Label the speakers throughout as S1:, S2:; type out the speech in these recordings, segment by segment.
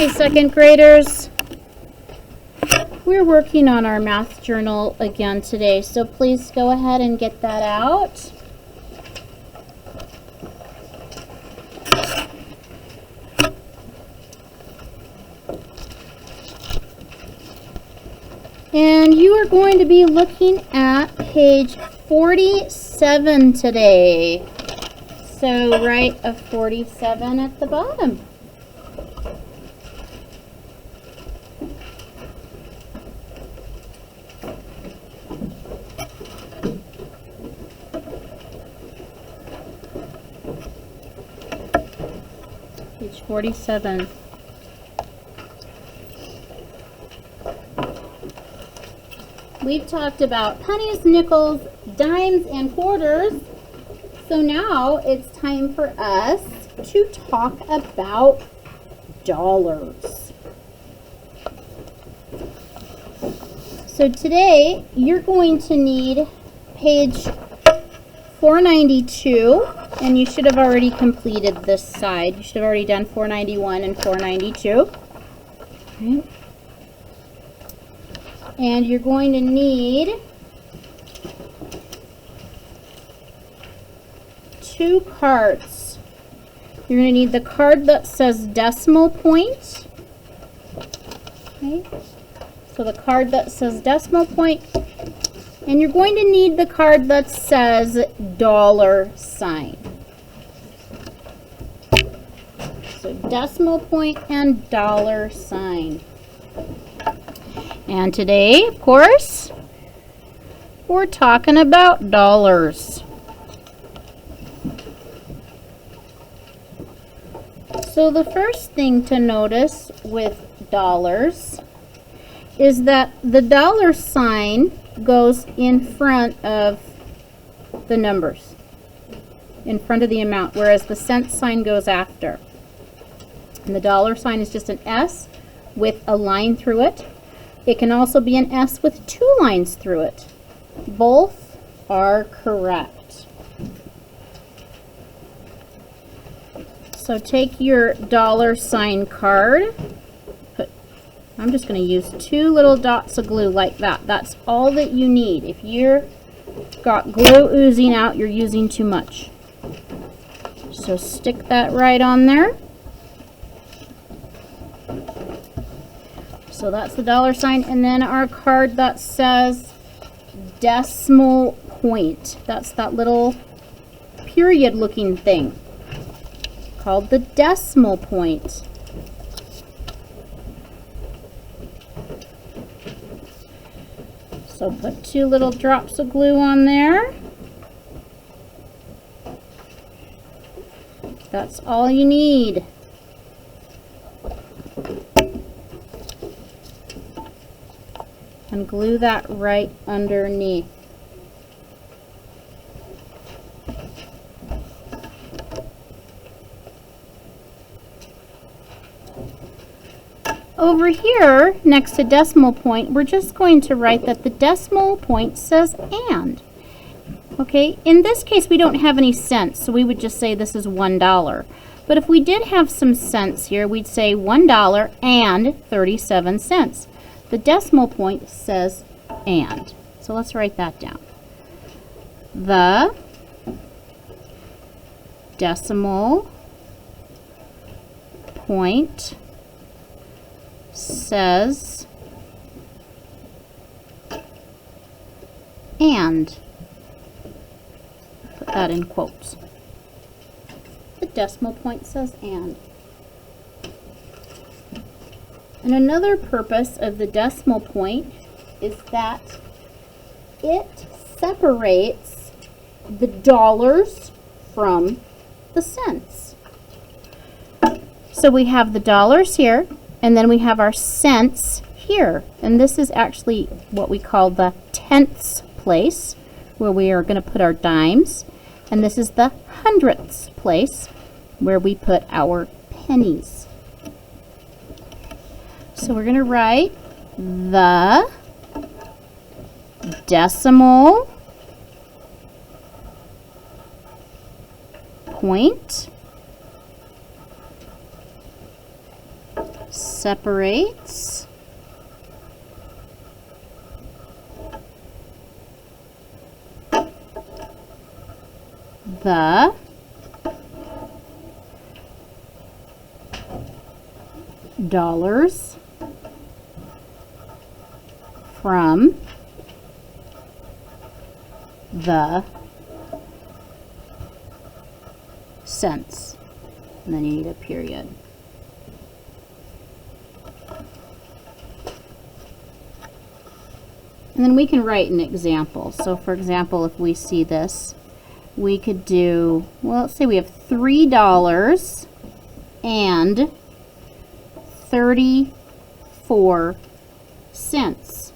S1: Hey, second graders. We're working on our math journal again today, so please go ahead and get that out. And you are going to be looking at page 47 today. So write a 47 at the bottom. Page 47. We've talked about pennies, nickels, dimes, and quarters. So now it's time for us to talk about dollars. So today you're going to need page 492, and you should have already completed this side. You should have already done 491 and 492. Okay. And you're going to need two cards. You're going to need the card that says decimal point. Okay. So the card that says decimal point. And you're going to need the card that says dollar sign. So decimal point and dollar sign. And today, of course, we're talking about dollars. So the first thing to notice with dollars is that the dollar sign goes in front of the numbers, in front of the amount, whereas the cent sign goes after. And the dollar sign is just an S with a line through it. It can also be an S with two lines through it. Both are correct. So take your dollar sign card. I'm just going to use two little dots of glue like that. That's all that you need. If you've got glue oozing out, you're using too much. So stick that right on there. So that's the dollar sign. And then our card that says decimal point. That's that little period looking thing called the decimal point. So put two little drops of glue on there. That's all you need. And glue that right underneath. Over here, next to decimal point, we're just going to write that the decimal point says and. Okay, in this case we don't have any cents, so we would just say this is $1. But if we did have some cents here, we'd say $1 and 37 cents. The decimal point says and. So let's write that down. The decimal point says and. Put that in quotes. The decimal point says and. And another purpose of the decimal point is that it separates the dollars from the cents. So we have the dollars here, and then we have our cents here. And this is actually what we call the tenths place, where we are going to put our dimes. And this is the hundredths place, where we put our pennies. So we're going to write the decimal point separates the dollars from the cents. And then you need a period. And then we can write an example. So for example, if we see this, we could do, well, let's say we have $3 and 34 cents.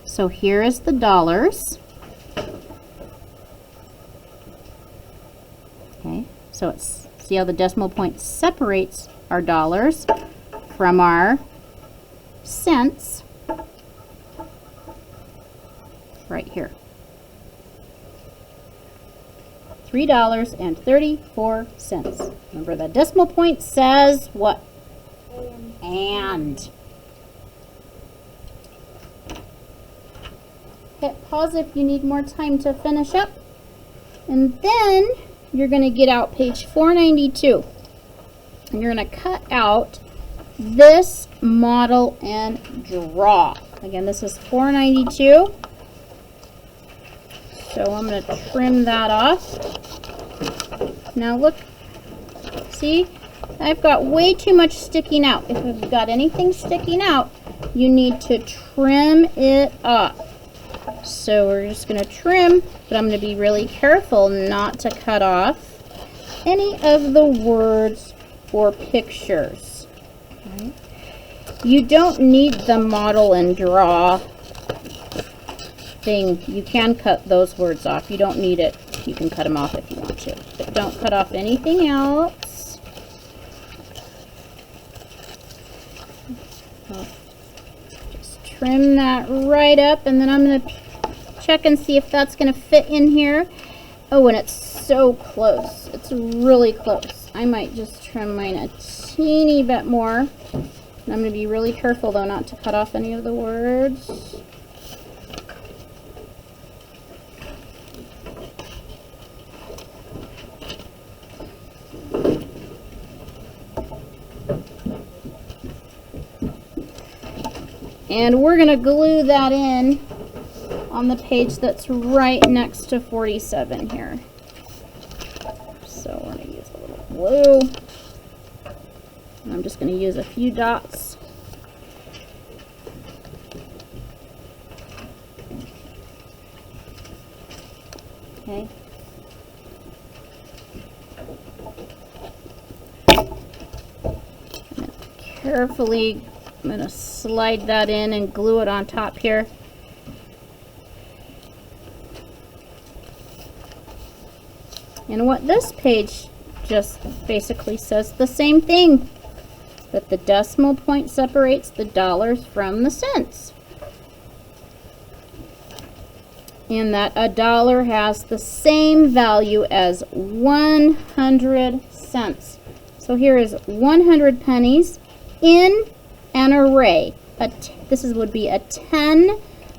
S1: So here is the dollars. Okay, so it's, see how the decimal point separates our dollars from our cents right here. $3.34. Remember, the decimal point says what? And. Hit pause if you need more time to finish up. And then you're going to get out page 492. And you're going to cut out this model and draw. Again, this is 492. So I'm going to trim that off. Now look, see, I've got way too much sticking out. If you've got anything sticking out, you need to trim it up. So we're just going to trim, but I'm going to be really careful not to cut off any of the words or pictures. Right? You don't need the model and draw thing. You can cut those words off. You don't need it. You can cut them off if you want to, but don't cut off anything else. Just trim that right up, and then I'm going to check and see if that's going to fit in here. Oh, and it's so close. It's really close. I might just trim mine a teeny bit more. And I'm going to be really careful, though, not to cut off any of the words. And we're going to glue that in on the page that's right next to 47 here. So we're going to use a little glue. And I'm just going to use a few dots. Okay. And carefully, I'm going to slide that in and glue it on top here. And what this page just basically says the same thing, that the decimal point separates the dollars from the cents. And that a dollar has the same value as 100 cents. So here is 100 pennies in an array. This would be a 10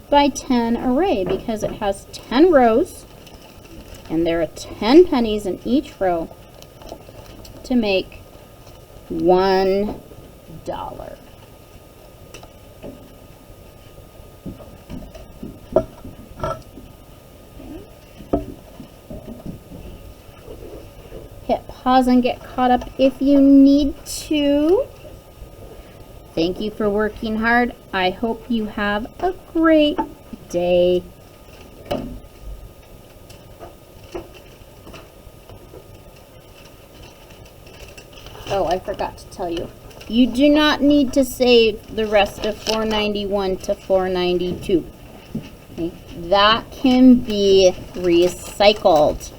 S1: by 10 array because it has 10 rows and there are 10 pennies in each row to make $1. Hit pause and get caught up if you need to. Thank you for working hard. I hope you have a great day. Oh, I forgot to tell you. You do not need to save the rest of 491 to 492. Okay? That can be recycled.